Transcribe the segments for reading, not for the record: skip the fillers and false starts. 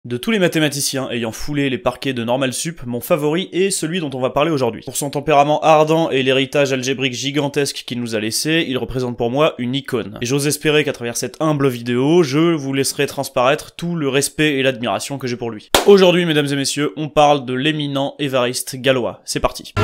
De tous les mathématiciens ayant foulé les parquets de Normal Sup, mon favori est celui dont on va parler aujourd'hui. Pour son tempérament ardent et l'héritage algébrique gigantesque qu'il nous a laissé, il représente pour moi une icône. Et j'ose espérer qu'à travers cette humble vidéo, je vous laisserai transparaître tout le respect et l'admiration que j'ai pour lui. Aujourd'hui, mesdames et messieurs, on parle de l'éminent Évariste Galois. C'est parti.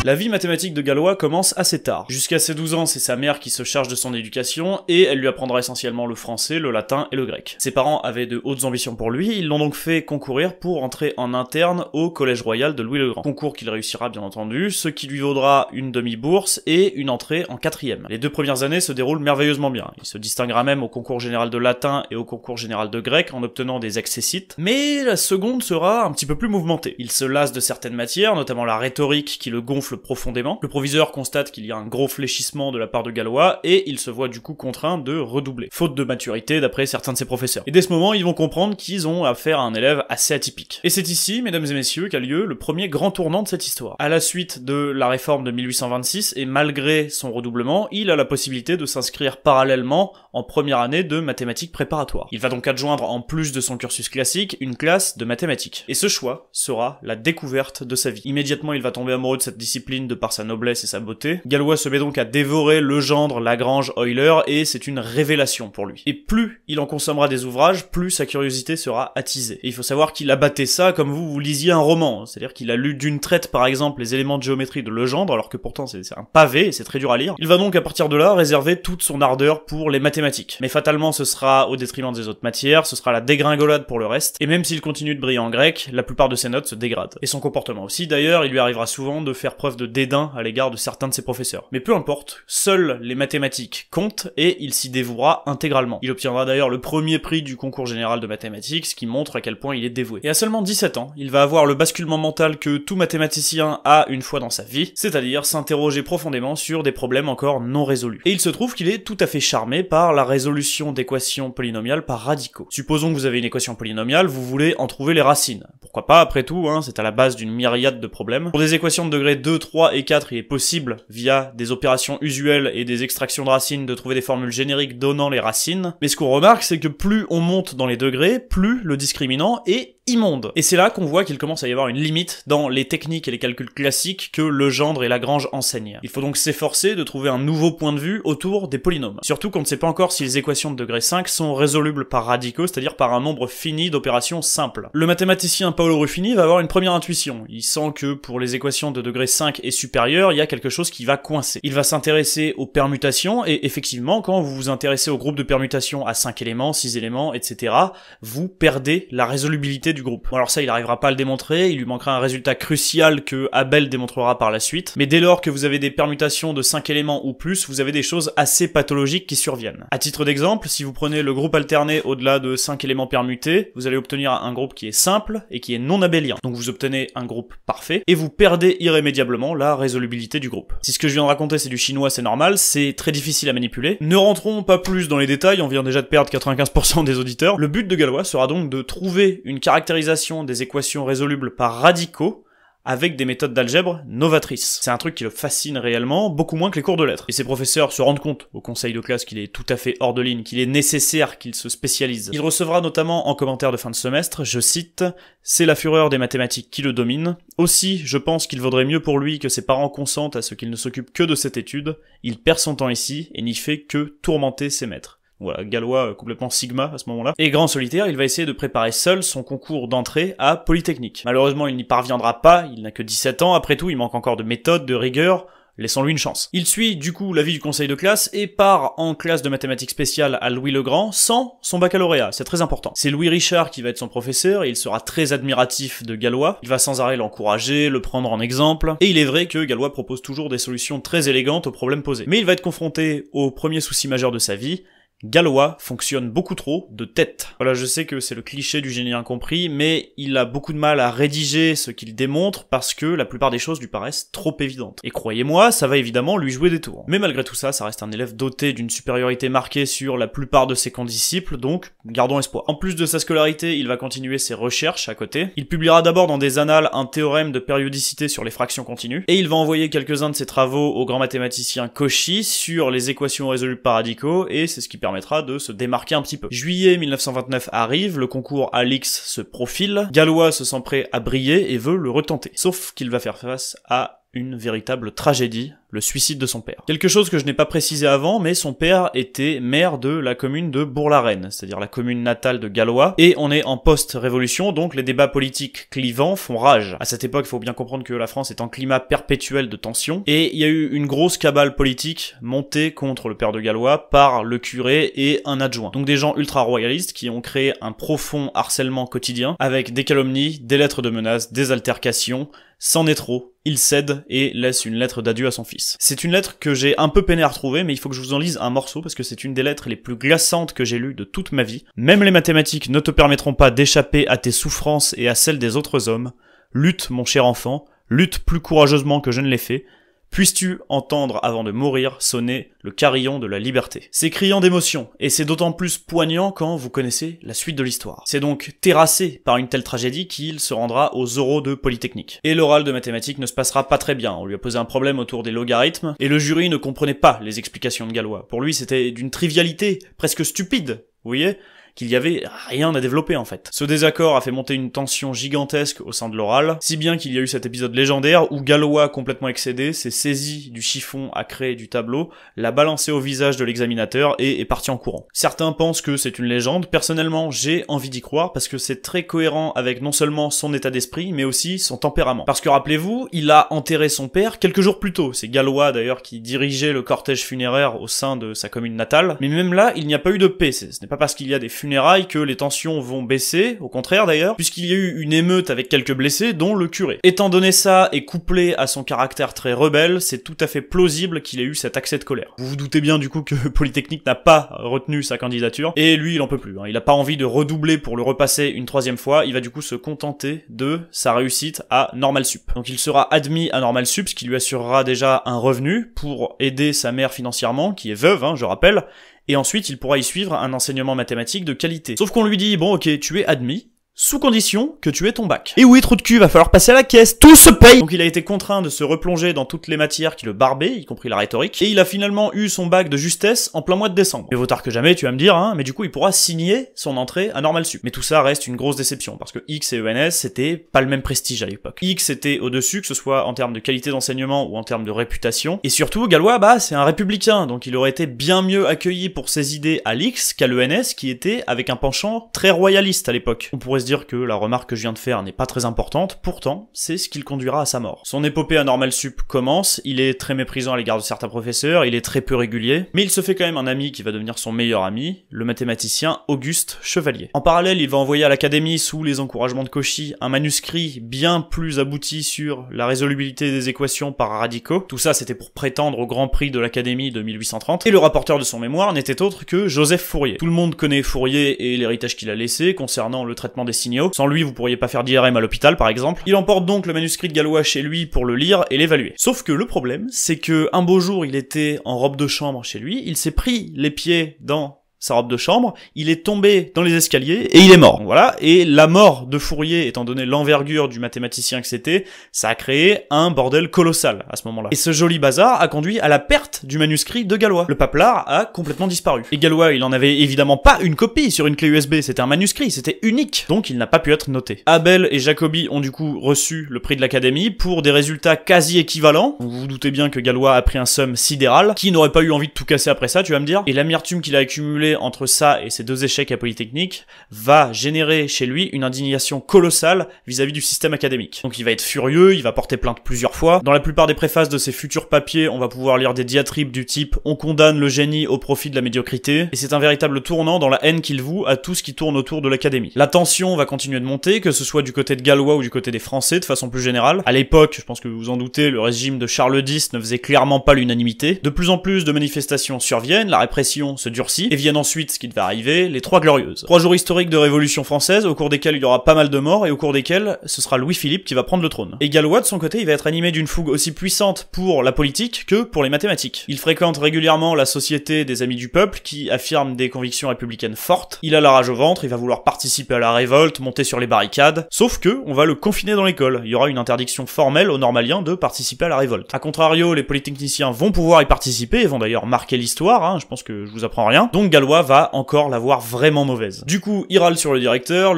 La vie mathématique de Galois commence assez tard. Jusqu'à ses 12 ans, c'est sa mère qui se charge de son éducation, et elle lui apprendra essentiellement le français, le latin et le grec. Ses parents avaient de hautes ambitions pour lui, ils l'ont donc fait concourir pour entrer en interne au Collège Royal de Louis le Grand. Concours qu'il réussira bien entendu, ce qui lui vaudra une demi-bourse et une entrée en 4e. Les 2 premières années se déroulent merveilleusement bien. Il se distinguera même au concours général de latin et au concours général de grec en obtenant des accessites, mais la seconde sera un petit peu plus mouvementée. Il se lasse de certaines matières, notamment la rhétorique qui le gonfle profondément. Le proviseur constate qu'il y a un gros fléchissement de la part de Galois et il se voit du coup contraint de redoubler, faute de maturité d'après certains de ses professeurs. Et dès ce moment, ils vont comprendre qu'ils ont affaire à un élève assez atypique. Et c'est ici, mesdames et messieurs, qu'a lieu le premier grand tournant de cette histoire. À la suite de la réforme de 1826 et malgré son redoublement, il a la possibilité de s'inscrire parallèlement en première année de mathématiques préparatoires. Il va donc adjoindre en plus de son cursus classique une classe de mathématiques. Et ce choix sera la découverte de sa vie. Immédiatement, il va tomber amoureux de cette discipline de par sa noblesse et sa beauté. Galois se met donc à dévorer Legendre, Lagrange, Euler, et c'est une révélation pour lui. Et plus il en consommera des ouvrages, plus sa curiosité sera attisée. Et il faut savoir qu'il abattait ça comme vous lisiez un roman, c'est-à-dire qu'il a lu d'une traite par exemple les éléments de géométrie de Legendre, alors que pourtant c'est un pavé et c'est très dur à lire. Il va donc à partir de là réserver toute son ardeur pour les mathématiques. Mais fatalement ce sera au détriment des autres matières, ce sera la dégringolade pour le reste, et même s'il continue de briller en grec, la plupart de ses notes se dégradent. Et son comportement aussi d'ailleurs, il lui arrivera souvent de faire preuve de dédain à l'égard de certains de ses professeurs. Mais peu importe, seules les mathématiques comptent et il s'y dévouera intégralement. Il obtiendra d'ailleurs le premier prix du concours général de mathématiques, ce qui montre à quel point il est dévoué. Et à seulement 17 ans, il va avoir le basculement mental que tout mathématicien a une fois dans sa vie, c'est-à-dire s'interroger profondément sur des problèmes encore non résolus. Et il se trouve qu'il est tout à fait charmé par la résolution d'équations polynomiales par radicaux. Supposons que vous avez une équation polynomiale, vous voulez en trouver les racines. Pourquoi pas, après tout, c'est à la base d'une myriade de problèmes. Pour des équations de degré 2, 3 et 4, il est possible, via des opérations usuelles et des extractions de racines, de trouver des formules génériques donnant les racines. Mais ce qu'on remarque, c'est que plus on monte dans les degrés, plus le discriminant est immonde. Et c'est là qu'on voit qu'il commence à y avoir une limite dans les techniques et les calculs classiques que Legendre et Lagrange enseignent. Il faut donc s'efforcer de trouver un nouveau point de vue autour des polynômes. Surtout qu'on ne sait pas encore si les équations de degré 5 sont résolubles par radicaux, c'est-à-dire par un nombre fini d'opérations simples. Le mathématicien Paolo Ruffini va avoir une première intuition. Il sent que pour les équations de degré 5 et supérieur, il y a quelque chose qui va coincer. Il va s'intéresser aux permutations, et effectivement, quand vous vous intéressez au groupe de permutations à 5 éléments, 6 éléments, etc., vous perdez la résolubilité du groupe. Bon, alors ça, il arrivera pas à le démontrer, il lui manquera un résultat crucial que Abel démontrera par la suite, mais dès lors que vous avez des permutations de 5 éléments ou plus, vous avez des choses assez pathologiques qui surviennent. À titre d'exemple, si vous prenez le groupe alterné au-delà de 5 éléments permutés, vous allez obtenir un groupe qui est simple et qui est non abélien. Donc vous obtenez un groupe parfait, et vous perdez irrémédiablement la résolubilité du groupe. Si ce que je viens de raconter c'est du chinois, c'est normal, c'est très difficile à manipuler. Ne rentrons pas plus dans les détails, on vient déjà de perdre 95% des auditeurs. Le but de Galois sera donc de trouver une caractérisation des équations résolubles par radicaux avec des méthodes d'algèbre novatrices. C'est un truc qui le fascine réellement, beaucoup moins que les cours de lettres. Et ses professeurs se rendent compte au conseil de classe qu'il est tout à fait hors de ligne, qu'il est nécessaire qu'il se spécialise. Il recevra notamment en commentaire de fin de semestre, je cite, « C'est la fureur des mathématiques qui le domine. Aussi, je pense qu'il vaudrait mieux pour lui que ses parents consentent à ce qu'il ne s'occupe que de cette étude. Il perd son temps ici et n'y fait que tourmenter ses maîtres. » Voilà, Galois complètement sigma à ce moment-là. Et grand solitaire, il va essayer de préparer seul son concours d'entrée à Polytechnique. Malheureusement, il n'y parviendra pas, il n'a que 17 ans, après tout, il manque encore de méthode, de rigueur, laissons-lui une chance. Il suit du coup l'avis du conseil de classe et part en classe de mathématiques spéciales à Louis le Grand sans son baccalauréat, c'est très important. C'est Louis Richard qui va être son professeur et il sera très admiratif de Galois, il va sans arrêt l'encourager, le prendre en exemple, et il est vrai que Galois propose toujours des solutions très élégantes aux problèmes posés. Mais il va être confronté au premier souci majeur de sa vie, Gallois fonctionne beaucoup trop de tête. Voilà, je sais que c'est le cliché du génie incompris, mais il a beaucoup de mal à rédiger ce qu'il démontre parce que la plupart des choses lui paraissent trop évidentes. Et croyez-moi, ça va évidemment lui jouer des tours. Mais malgré tout ça, ça reste un élève doté d'une supériorité marquée sur la plupart de ses condisciples, donc gardons espoir. En plus de sa scolarité, il va continuer ses recherches à côté. Il publiera d'abord dans des annales un théorème de périodicité sur les fractions continues, et il va envoyer quelques-uns de ses travaux au grand mathématicien Cauchy sur les équations résolues par radicaux, et c'est ce qui permettra de se démarquer un petit peu. Juillet 1929 arrive, le concours Alix se profile, Galois se sent prêt à briller et veut le retenter. Sauf qu'il va faire face à une véritable tragédie, le suicide de son père. Quelque chose que je n'ai pas précisé avant, mais son père était maire de la commune de Bourg-la-Reine, c'est-à-dire la commune natale de Gallois, et on est en post-révolution, donc les débats politiques clivants font rage. À cette époque, il faut bien comprendre que la France est en climat perpétuel de tension, et il y a eu une grosse cabale politique montée contre le père de Gallois par le curé et un adjoint. Donc des gens ultra-royalistes qui ont créé un profond harcèlement quotidien, avec des calomnies, des lettres de menaces, des altercations. C'en est trop, il cède et laisse une lettre d'adieu à son fils. C'est une lettre que j'ai un peu peiné à retrouver, mais il faut que je vous en lise un morceau parce que c'est une des lettres les plus glaçantes que j'ai lues de toute ma vie. Même les mathématiques ne te permettront pas d'échapper à tes souffrances et à celles des autres hommes. Lutte, mon cher enfant, lutte plus courageusement que je ne l'ai fait. Puisses-tu entendre avant de mourir sonner le carillon de la liberté. C'est criant d'émotion, et c'est d'autant plus poignant quand vous connaissez la suite de l'histoire. C'est donc terrassé par une telle tragédie qu'il se rendra aux oraux de Polytechnique. Et l'oral de mathématiques ne se passera pas très bien, on lui a posé un problème autour des logarithmes, et le jury ne comprenait pas les explications de Gallois. Pour lui c'était d'une trivialité, presque stupide, vous voyez ? Qu'il y avait rien à développer en fait. Ce désaccord a fait monter une tension gigantesque au sein de l'oral, si bien qu'il y a eu cet épisode légendaire où Gallois, complètement excédé, s'est saisi du chiffon à craie du tableau, l'a balancé au visage de l'examinateur et est parti en courant. Certains pensent que c'est une légende, personnellement j'ai envie d'y croire parce que c'est très cohérent avec non seulement son état d'esprit mais aussi son tempérament. Parce que rappelez-vous, il a enterré son père quelques jours plus tôt, c'est Gallois d'ailleurs qui dirigeait le cortège funéraire au sein de sa commune natale, mais même là il n'y a pas eu de paix, ce n'est pas parce qu'il y a des funérailles que les tensions vont baisser, au contraire d'ailleurs, puisqu'il y a eu une émeute avec quelques blessés, dont le curé. Étant donné ça, et couplé à son caractère très rebelle, c'est tout à fait plausible qu'il ait eu cet accès de colère. Vous vous doutez bien du coup que Polytechnique n'a pas retenu sa candidature, et lui il en peut plus, hein. Il a pas envie de redoubler pour le repasser une troisième fois, il va du coup se contenter de sa réussite à Normal Sup. Donc il sera admis à Normal Sup, ce qui lui assurera déjà un revenu pour aider sa mère financièrement, qui est veuve, hein, je rappelle, et ensuite il pourra y suivre un enseignement mathématique de qualité. Sauf qu'on lui dit, bon ok, tu es admis, sous condition que tu aies ton bac. Et oui, trou de cul, va falloir passer à la caisse, tout se paye. Donc il a été contraint de se replonger dans toutes les matières qui le barbaient, y compris la rhétorique, et il a finalement eu son bac de justesse en plein mois de décembre. Mais vaut tard que jamais, tu vas me dire, hein, mais du coup il pourra signer son entrée à Normal Sup. Mais tout ça reste une grosse déception, parce que X et ENS, c'était pas le même prestige à l'époque. X était au-dessus, que ce soit en termes de qualité d'enseignement ou en termes de réputation, et surtout, Gallois, bah, c'est un républicain, donc il aurait été bien mieux accueilli pour ses idées à l'X qu'à l'ENS, qui était avec un penchant très royaliste à l'époque. On pourrait se dire que la remarque que je viens de faire n'est pas très importante, pourtant, c'est ce qui le conduira à sa mort. Son épopée à Normal Sup commence, il est très méprisant à l'égard de certains professeurs, il est très peu régulier, mais il se fait quand même un ami qui va devenir son meilleur ami, le mathématicien Auguste Chevalier. En parallèle, il va envoyer à l'académie, sous les encouragements de Cauchy, un manuscrit bien plus abouti sur la résolubilité des équations par radicaux. Tout ça, c'était pour prétendre au Grand Prix de l'Académie de 1830, et le rapporteur de son mémoire n'était autre que Joseph Fourier. Tout le monde connaît Fourier et l'héritage qu'il a laissé concernant le traitement des signaux. Sans lui, vous pourriez pas faire d'IRM à l'hôpital, par exemple. Il emporte donc le manuscrit de Gallois chez lui pour le lire et l'évaluer. Sauf que le problème, c'est que un beau jour, il était en robe de chambre chez lui, il s'est pris les pieds dans sa robe de chambre, il est tombé dans les escaliers et il est mort. Donc voilà, et la mort de Fourier, étant donné l'envergure du mathématicien que c'était, ça a créé un bordel colossal à ce moment-là. Et ce joli bazar a conduit à la perte du manuscrit de Gallois. Le paplard a complètement disparu. Et Gallois, il en avait évidemment pas une copie sur une clé USB, c'était un manuscrit, c'était unique, donc il n'a pas pu être noté. Abel et Jacobi ont du coup reçu le prix de l'Académie pour des résultats quasi équivalents. Vous vous doutez bien que Gallois a pris un somme sidéral. Qui n'aurait pas eu envie de tout casser après ça, tu vas me dire? Et l'amertume qu'il a accumulée entre ça et ses deux échecs à Polytechnique va générer chez lui une indignation colossale vis-à-vis du système académique. Donc il va être furieux, il va porter plainte plusieurs fois. Dans la plupart des préfaces de ses futurs papiers, on va pouvoir lire des diatribes du type « On condamne le génie au profit de la médiocrité » et c'est un véritable tournant dans la haine qu'il voue à tout ce qui tourne autour de l'académie. La tension va continuer de monter, que ce soit du côté de Gallois ou du côté des Français de façon plus générale. À l'époque, je pense que vous vous en doutez, le régime de Charles X ne faisait clairement pas l'unanimité. De plus en plus de manifestations surviennent, la répression se durcit et viennent ensuite ce qui va arriver, les Trois Glorieuses. 3 jours historiques de révolution française, au cours desquels il y aura pas mal de morts, et au cours desquels ce sera Louis-Philippe qui va prendre le trône. Et Gallois, de son côté, il va être animé d'une fougue aussi puissante pour la politique que pour les mathématiques. Il fréquente régulièrement la Société des Amis du Peuple, qui affirme des convictions républicaines fortes. Il a la rage au ventre, il va vouloir participer à la révolte, monter sur les barricades, sauf que on va le confiner dans l'école. Il y aura une interdiction formelle aux normaliens de participer à la révolte. A contrario, les polytechniciens vont pouvoir y participer, et vont d'ailleurs marquer l'histoire, hein, je pense que je vous apprends rien. Donc Gallois va encore l'avoir vraiment mauvaise. Du coup, il râle sur le directeur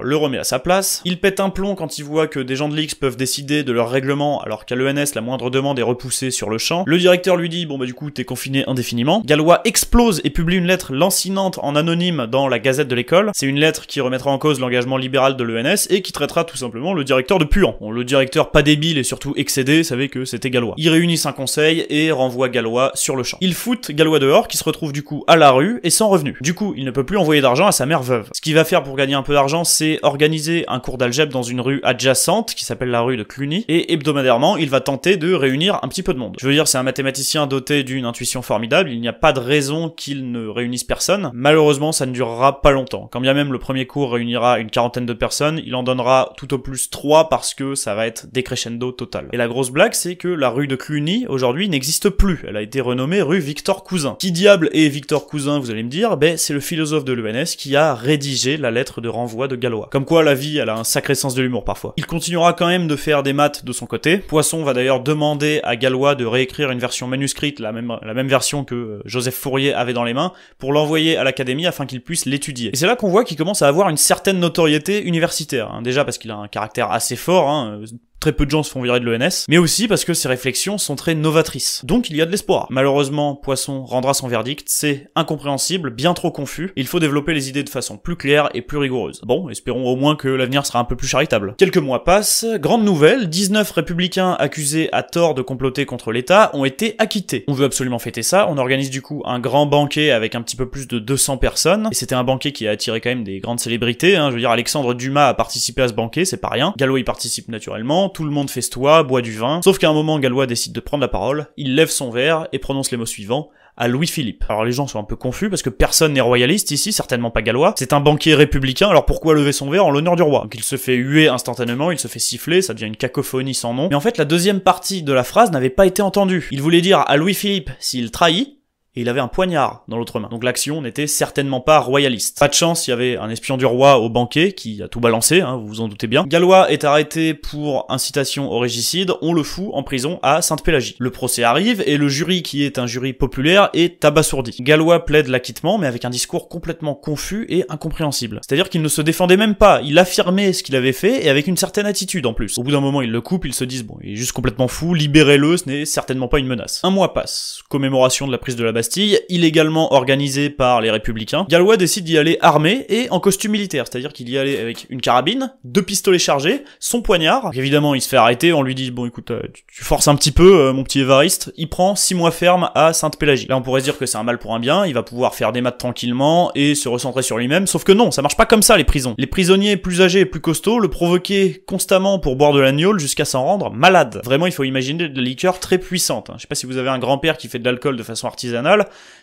le remet à sa place, il pète un plomb quand il voit que des gens de l'X peuvent décider de leur règlement alors qu'à l'ENS la moindre demande est repoussée sur le champ. Le directeur lui dit bon bah du coup t'es confiné indéfiniment. Gallois explose et publie une lettre lancinante en anonyme dans la Gazette de l'école. C'est une lettre qui remettra en cause l'engagement libéral de l'ENS et qui traitera tout simplement le directeur de puant. Bon, le directeur pas débile et surtout excédé savait que c'était Gallois. Ils réunissent un conseil et renvoient Gallois sur le champ. Ils foutent Gallois dehors qui se retrouve du coup à la rue et sans revenu. Du coup il ne peut plus envoyer d'argent à sa mère veuve. Ce qu'il va faire pour gagner un peu d'argent, c'est organiser un cours d'algèbre dans une rue adjacente qui s'appelle la rue de Cluny, et hebdomadairement il va tenter de réunir un petit peu de monde. Je veux dire, c'est un mathématicien doté d'une intuition formidable, il n'y a pas de raison qu'il ne réunisse personne. Malheureusement ça ne durera pas longtemps. Quand bien même le premier cours réunira une quarantaine de personnes, il en donnera tout au plus 3 parce que ça va être décrescendo total. Et la grosse blague, c'est que la rue de Cluny aujourd'hui n'existe plus, elle a été renommée rue Victor Cousin. Qui diable est Victor Cousin, vous allez me dire? Ben c'est le philosophe de l'ENS qui a rédigé la lettre de renvoi de Gallois. Comme quoi la vie elle a un sacré sens de l'humour parfois. Il continuera quand même de faire des maths de son côté. Poisson va d'ailleurs demander à Gallois de réécrire une version manuscrite, la même version que Joseph Fourier avait dans les mains, pour l'envoyer à l'académie afin qu'il puisse l'étudier. Et c'est là qu'on voit qu'il commence à avoir une certaine notoriété universitaire, hein. Déjà parce qu'il a un caractère assez fort, hein. Très peu de gens se font virer de l'ENS, mais aussi parce que ses réflexions sont très novatrices. Donc il y a de l'espoir. Malheureusement, Poisson rendra son verdict, c'est incompréhensible, bien trop confus, il faut développer les idées de façon plus claire et plus rigoureuse. Bon, espérons au moins que l'avenir sera un peu plus charitable. Quelques mois passent, grande nouvelle, 19 républicains accusés à tort de comploter contre l'État ont été acquittés. On veut absolument fêter ça, on organise du coup un grand banquet avec un petit peu plus de 200 personnes, et c'était un banquet qui a attiré quand même des grandes célébrités, hein. Je veux dire, Alexandre Dumas a participé à ce banquet, c'est pas rien, Gallois y participe naturellement, tout le monde festoie, boit du vin, sauf qu'à un moment Gallois décide de prendre la parole, il lève son verre et prononce les mots suivants: à Louis-Philippe. Alors les gens sont un peu confus parce que personne n'est royaliste ici, certainement pas Gallois, c'est un banquier républicain, alors pourquoi lever son verre en l'honneur du roi? Donc il se fait huer instantanément, il se fait siffler, ça devient une cacophonie sans nom, mais en fait la deuxième partie de la phrase n'avait pas été entendue. Il voulait dire à Louis-Philippe s'il trahit, et il avait un poignard dans l'autre main. Donc l'action n'était certainement pas royaliste. Pas de chance, il y avait un espion du roi au banquet qui a tout balancé, hein, vous vous en doutez bien. Gallois est arrêté pour incitation au régicide, on le fout en prison à Sainte-Pélagie. Le procès arrive et le jury, qui est un jury populaire, est abasourdi. Gallois plaide l'acquittement, mais avec un discours complètement confus et incompréhensible. C'est-à-dire qu'il ne se défendait même pas, il affirmait ce qu'il avait fait et avec une certaine attitude en plus. Au bout d'un moment, ils le coupent, ils se disent bon, il est juste complètement fou, libérez-le, ce n'est certainement pas une menace. Un mois passe, commémoration de la prise de la Bastille, illégalement organisé par les Républicains. Gallois décide d'y aller armé et en costume militaire, c'est-à-dire qu'il y allait avec une carabine, 2 pistolets chargés, son poignard. Donc évidemment, il se fait arrêter, on lui dit bon écoute, tu forces un petit peu mon petit Évariste. Il prend 6 mois ferme à Sainte-Pélagie. Là, on pourrait se dire que c'est un mal pour un bien, il va pouvoir faire des maths tranquillement et se recentrer sur lui-même, sauf que non, ça marche pas comme ça les prisons. Les prisonniers plus âgés et plus costauds le provoquaient constamment pour boire de la gnôle jusqu'à s'en rendre malade. Vraiment, il faut imaginer de la liqueur très puissante. Je sais pas si vous avez un grand-père qui fait de l'alcool de façon artisanale.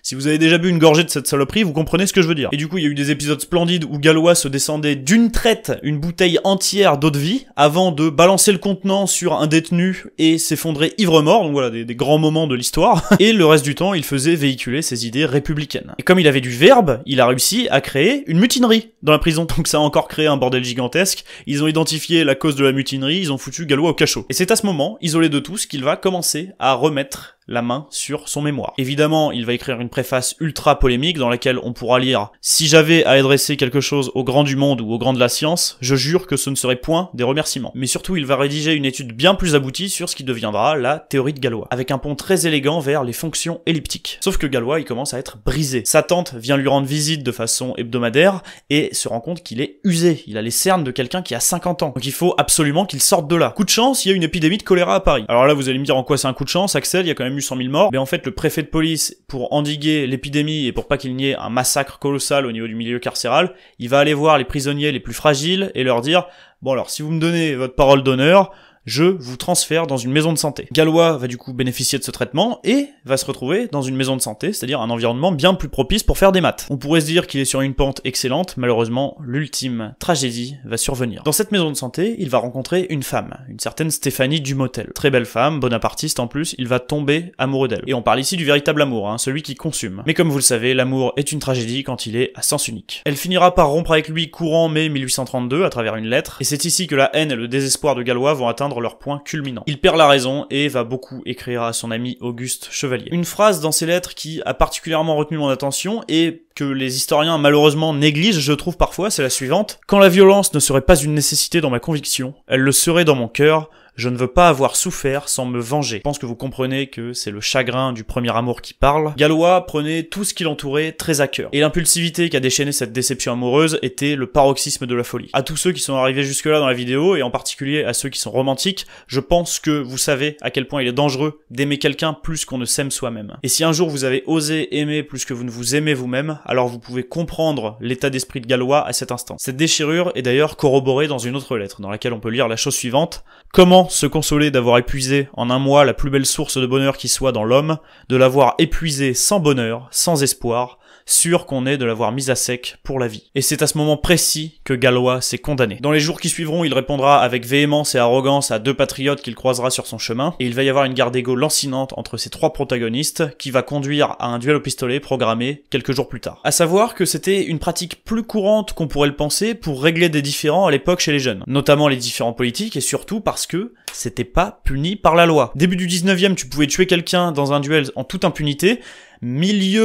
Si vous avez déjà bu une gorgée de cette saloperie, vous comprenez ce que je veux dire. Et du coup, il y a eu des épisodes splendides où Gallois se descendait d'une traite une bouteille entière d'eau de vie avant de balancer le contenant sur un détenu et s'effondrer ivre-mort. Donc voilà, des grands moments de l'histoire. Et le reste du temps, il faisait véhiculer ses idées républicaines. Et comme il avait du verbe, il a réussi à créer une mutinerie dans la prison. Donc ça a encore créé un bordel gigantesque. Ils ont identifié la cause de la mutinerie, ils ont foutu Gallois au cachot. Et c'est à ce moment, isolé de tous, qu'il va commencer à remettre la main sur son mémoire. Évidemment, il va écrire une préface ultra polémique dans laquelle on pourra lire « Si j'avais à adresser quelque chose aux grands du monde ou aux grands de la science, je jure que ce ne serait point des remerciements. » Mais surtout, il va rédiger une étude bien plus aboutie sur ce qui deviendra la théorie de Gallois, avec un pont très élégant vers les fonctions elliptiques. Sauf que Gallois, il commence à être brisé. Sa tante vient lui rendre visite de façon hebdomadaire et se rend compte qu'il est usé. Il a les cernes de quelqu'un qui a 50 ans. Donc il faut absolument qu'il sorte de là. Coup de chance, il y a une épidémie de choléra à Paris. Alors là, vous allez me dire en quoi c'est un coup de chance, Axel, il y a quand même eu 100 000 morts, mais en fait le préfet de police, pour endiguer l'épidémie et pour pas qu'il n'y ait un massacre colossal au niveau du milieu carcéral, il va aller voir les prisonniers les plus fragiles et leur dire « Bon alors, si vous me donnez votre parole d'honneur, je vous transfère dans une maison de santé. Gallois va du coup bénéficier de ce traitement et va se retrouver dans une maison de santé, c'est-à-dire un environnement bien plus propice pour faire des maths. On pourrait se dire qu'il est sur une pente excellente, malheureusement, l'ultime tragédie va survenir. Dans cette maison de santé, il va rencontrer une femme, une certaine Stéphanie Dumotel. Très belle femme, bonapartiste en plus, il va tomber amoureux d'elle. Et on parle ici du véritable amour, celui qui consume. Mais comme vous le savez, l'amour est une tragédie quand il est à sens unique. Elle finira par rompre avec lui courant mai 1832 à travers une lettre, et c'est ici que la haine et le désespoir de Gallois vont atteindre leur point culminant. Il perd la raison et va beaucoup écrire à son ami Auguste Chevalier. Une phrase dans ses lettres qui a particulièrement retenu mon attention et que les historiens malheureusement négligent, je trouve parfois, c'est la suivante. Quand la violence ne serait pas une nécessité dans ma conviction, elle le serait dans mon cœur. Je ne veux pas avoir souffert sans me venger. Je pense que vous comprenez que c'est le chagrin du premier amour qui parle. Gallois prenait tout ce qui l'entourait très à cœur. Et l'impulsivité qui a déchaîné cette déception amoureuse était le paroxysme de la folie. À tous ceux qui sont arrivés jusque-là dans la vidéo, et en particulier à ceux qui sont romantiques, je pense que vous savez à quel point il est dangereux d'aimer quelqu'un plus qu'on ne s'aime soi-même. Et si un jour vous avez osé aimer plus que vous ne vous aimez vous-même, alors vous pouvez comprendre l'état d'esprit de Gallois à cet instant. Cette déchirure est d'ailleurs corroborée dans une autre lettre, dans laquelle on peut lire la chose suivante. Comment se consoler d'avoir épuisé en un mois la plus belle source de bonheur qui soit dans l'homme, de l'avoir épuisé sans bonheur, sans espoir, sûr qu'on est de l'avoir mise à sec pour la vie. Et c'est à ce moment précis que Gallois s'est condamné. Dans les jours qui suivront, il répondra avec véhémence et arrogance à deux patriotes qu'il croisera sur son chemin, et il va y avoir une guerre d'ego lancinante entre ces trois protagonistes qui va conduire à un duel au pistolet programmé quelques jours plus tard. À savoir que c'était une pratique plus courante qu'on pourrait le penser pour régler des différends à l'époque chez les jeunes, notamment les différends politiques et surtout parce que c'était pas puni par la loi. Début du 19e, tu pouvais tuer quelqu'un dans un duel en toute impunité.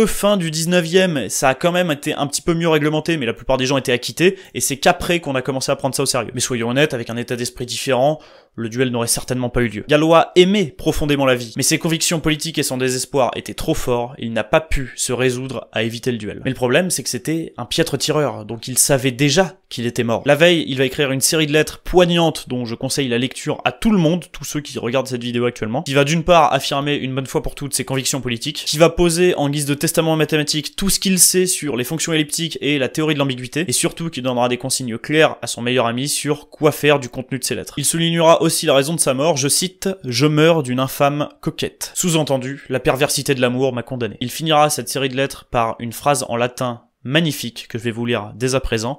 Fin du 19e, ça a quand même été un petit peu mieux réglementé, mais la plupart des gens étaient acquittés, et c'est qu'après qu'on a commencé à prendre ça au sérieux. Mais soyons honnêtes, avec un état d'esprit différent, le duel n'aurait certainement pas eu lieu. Gallois aimait profondément la vie, mais ses convictions politiques et son désespoir étaient trop forts, et il n'a pas pu se résoudre à éviter le duel. Mais le problème, c'est que c'était un piètre tireur, donc il savait déjà qu'il était mort. La veille, il va écrire une série de lettres poignantes dont je conseille la lecture à tout le monde, tous ceux qui regardent cette vidéo actuellement, qui va d'une part affirmer une bonne fois pour toutes ses convictions politiques, qui va poser en guise de testament mathématique tout ce qu'il sait sur les fonctions elliptiques et la théorie de l'ambiguïté, et surtout qui donnera des consignes claires à son meilleur ami sur quoi faire du contenu de ses lettres. Il soulignera aussi la raison de sa mort, je cite « Je meurs d'une infâme coquette ». Sous-entendu, la perversité de l'amour m'a condamné. Il finira cette série de lettres par une phrase en latin magnifique que je vais vous lire dès à présent.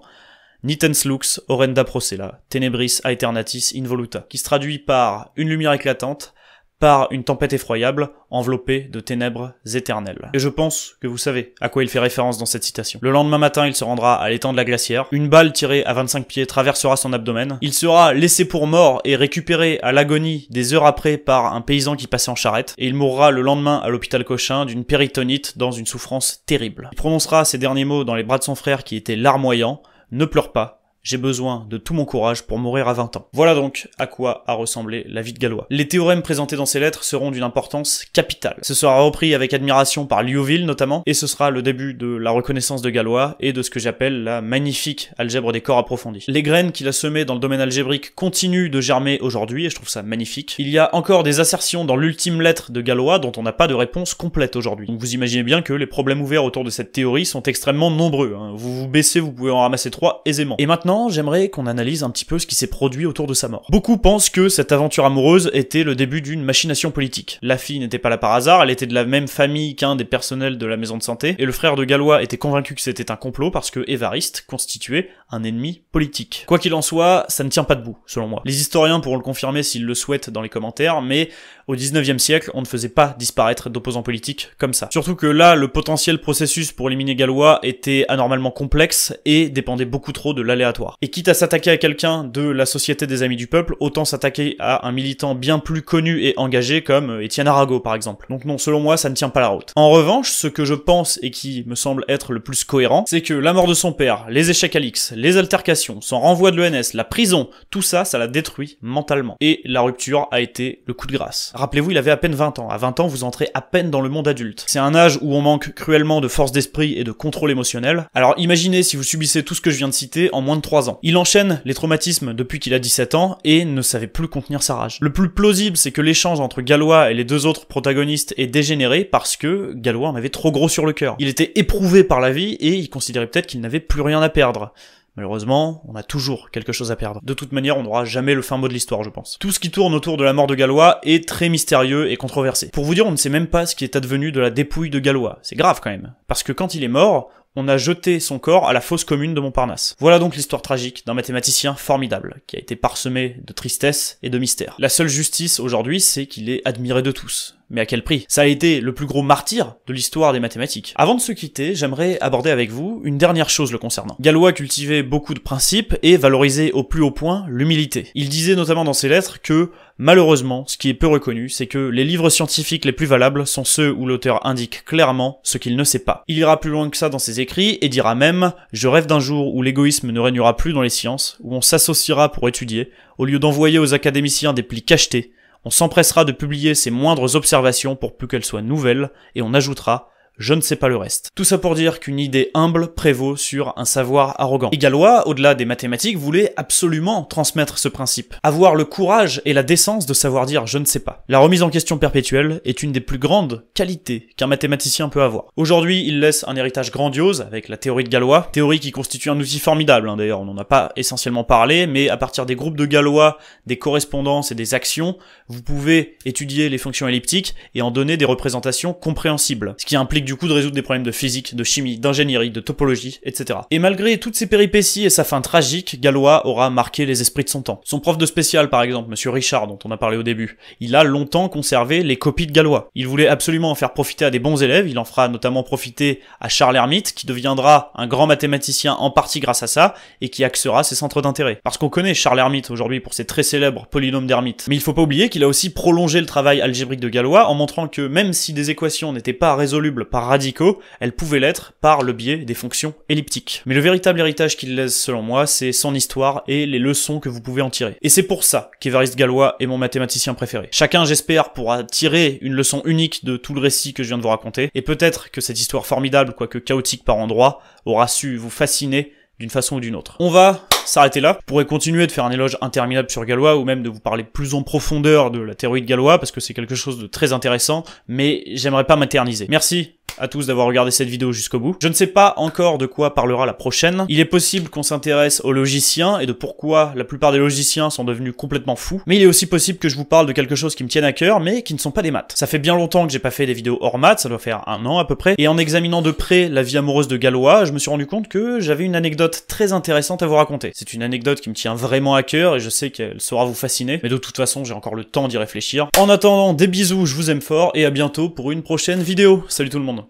Nitens lux horrenda procella, tenebris aeternatis involuta, qui se traduit par une lumière éclatante, par une tempête effroyable, enveloppée de ténèbres éternelles. Et je pense que vous savez à quoi il fait référence dans cette citation. Le lendemain matin, il se rendra à l'étang de la glacière, une balle tirée à 25 pieds traversera son abdomen, il sera laissé pour mort et récupéré à l'agonie des heures après par un paysan qui passait en charrette, et il mourra le lendemain à l'hôpital Cochin d'une péritonite dans une souffrance terrible. Il prononcera ces derniers mots dans les bras de son frère qui était larmoyant, « Ne pleure pas, j'ai besoin de tout mon courage pour mourir à 20 ans. » Voilà donc à quoi a ressemblé la vie de Gallois. Les théorèmes présentés dans ces lettres seront d'une importance capitale. Ce sera repris avec admiration par Liouville notamment, et ce sera le début de la reconnaissance de Gallois et de ce que j'appelle la magnifique algèbre des corps approfondis. Les graines qu'il a semées dans le domaine algébrique continuent de germer aujourd'hui, et je trouve ça magnifique. Il y a encore des assertions dans l'ultime lettre de Gallois dont on n'a pas de réponse complète aujourd'hui. Donc vous imaginez bien que les problèmes ouverts autour de cette théorie sont extrêmement nombreux. Vous vous baissez, vous pouvez en ramasser 3 aisément. Et maintenant, j'aimerais qu'on analyse un petit peu ce qui s'est produit autour de sa mort. Beaucoup pensent que cette aventure amoureuse était le début d'une machination politique. La fille n'était pas là par hasard, elle était de la même famille qu'un des personnels de la maison de santé, et le frère de Gallois était convaincu que c'était un complot parce que Évariste constituait un ennemi politique. Quoi qu'il en soit, ça ne tient pas debout, selon moi. Les historiens pourront le confirmer s'ils le souhaitent dans les commentaires, mais au 19e siècle, on ne faisait pas disparaître d'opposants politiques comme ça. Surtout que là, le potentiel processus pour éliminer Gallois était anormalement complexe et dépendait beaucoup trop de l'aléatoire. Et quitte à s'attaquer à quelqu'un de la Société des Amis du Peuple, autant s'attaquer à un militant bien plus connu et engagé comme Étienne Arago par exemple. Donc non, selon moi, ça ne tient pas la route. En revanche, ce que je pense et qui me semble être le plus cohérent, c'est que la mort de son père, les échecs à l'X, les altercations, son renvoi de l'ENS, la prison, tout ça, ça l'a détruit mentalement. Et la rupture a été le coup de grâce. Rappelez-vous, il avait à peine 20 ans. À 20 ans, vous entrez à peine dans le monde adulte. C'est un âge où on manque cruellement de force d'esprit et de contrôle émotionnel. Alors imaginez si vous subissez tout ce que je viens de citer en moins de 3 ans. Il enchaîne les traumatismes depuis qu'il a 17 ans et ne savait plus contenir sa rage. Le plus plausible, c'est que l'échange entre Gallois et les deux autres protagonistes est dégénéré parce que Gallois en avait trop gros sur le cœur. Il était éprouvé par la vie et il considérait peut-être qu'il n'avait plus rien à perdre. Malheureusement, on a toujours quelque chose à perdre. De toute manière, on n'aura jamais le fin mot de l'histoire, je pense. Tout ce qui tourne autour de la mort de Gallois est très mystérieux et controversé. Pour vous dire, on ne sait même pas ce qui est advenu de la dépouille de Gallois. C'est grave quand même. Parce que quand il est mort, on a jeté son corps à la fosse commune de Montparnasse. Voilà donc l'histoire tragique d'un mathématicien formidable, qui a été parsemé de tristesse et de mystère. La seule justice aujourd'hui, c'est qu'il est admiré de tous. Mais à quel prix? Ça a été le plus gros martyr de l'histoire des mathématiques. Avant de se quitter, j'aimerais aborder avec vous une dernière chose le concernant. Gallois cultivait beaucoup de principes et valorisait au plus haut point l'humilité. Il disait notamment dans ses lettres que, malheureusement, ce qui est peu reconnu, c'est que les livres scientifiques les plus valables sont ceux où l'auteur indique clairement ce qu'il ne sait pas. Il ira plus loin que ça dans ses écrits et dira même « Je rêve d'un jour où l'égoïsme ne régnera plus dans les sciences, où on s'associera pour étudier, au lieu d'envoyer aux académiciens des plis cachetés. On s'empressera de publier ses moindres observations pour plus qu'elles soient nouvelles, et on ajoutera « Je ne sais pas le reste ». Tout ça pour dire qu'une idée humble prévaut sur un savoir arrogant. Et Gallois, au-delà des mathématiques, voulait absolument transmettre ce principe. Avoir le courage et la décence de savoir dire « je ne sais pas ». La remise en question perpétuelle est une des plus grandes qualités qu'un mathématicien peut avoir. Aujourd'hui, il laisse un héritage grandiose avec la théorie de Gallois, théorie qui constitue un outil formidable, d'ailleurs on n'en a pas essentiellement parlé, mais à partir des groupes de Gallois, des correspondances et des actions, vous pouvez étudier les fonctions elliptiques et en donner des représentations compréhensibles, ce qui implique du coup de résoudre des problèmes de physique, de chimie, d'ingénierie, de topologie, etc. Et malgré toutes ces péripéties et sa fin tragique, Gallois aura marqué les esprits de son temps. Son prof de spécial par exemple, monsieur Richard, dont on a parlé au début, il a longtemps conservé les copies de Gallois. Il voulait absolument en faire profiter à des bons élèves, il en fera notamment profiter à Charles Hermite, qui deviendra un grand mathématicien en partie grâce à ça, et qui axera ses centres d'intérêt. Parce qu'on connaît Charles Hermite aujourd'hui pour ses très célèbres polynômes d'Hermite. Mais il faut pas oublier qu'il a aussi prolongé le travail algébrique de Gallois en montrant que même si des équations n'étaient pas résolubles par radicaux, elles pouvaient l'être par le biais des fonctions elliptiques. Mais le véritable héritage qu'il laisse selon moi, c'est son histoire et les leçons que vous pouvez en tirer. Et c'est pour ça qu'Évariste Galois est mon mathématicien préféré. Chacun, j'espère, pourra tirer une leçon unique de tout le récit que je viens de vous raconter, et peut-être que cette histoire formidable, quoique chaotique par endroits, aura su vous fasciner d'une façon ou d'une autre. On va s'arrêter là. Je pourrais continuer de faire un éloge interminable sur Galois, ou même de vous parler plus en profondeur de la théorie de Galois, parce que c'est quelque chose de très intéressant, mais j'aimerais pas m'éterniser. Merci à tous d'avoir regardé cette vidéo jusqu'au bout. Je ne sais pas encore de quoi parlera la prochaine. Il est possible qu'on s'intéresse aux logiciens et de pourquoi la plupart des logiciens sont devenus complètement fous. Mais il est aussi possible que je vous parle de quelque chose qui me tienne à cœur, mais qui ne sont pas des maths. Ça fait bien longtemps que j'ai pas fait des vidéos hors maths, ça doit faire 1 an à peu près. Et en examinant de près la vie amoureuse de Galois, je me suis rendu compte que j'avais une anecdote très intéressante à vous raconter. C'est une anecdote qui me tient vraiment à cœur et je sais qu'elle saura vous fasciner. Mais de toute façon, j'ai encore le temps d'y réfléchir. En attendant, des bisous, je vous aime fort et à bientôt pour une prochaine vidéo. Salut tout le monde.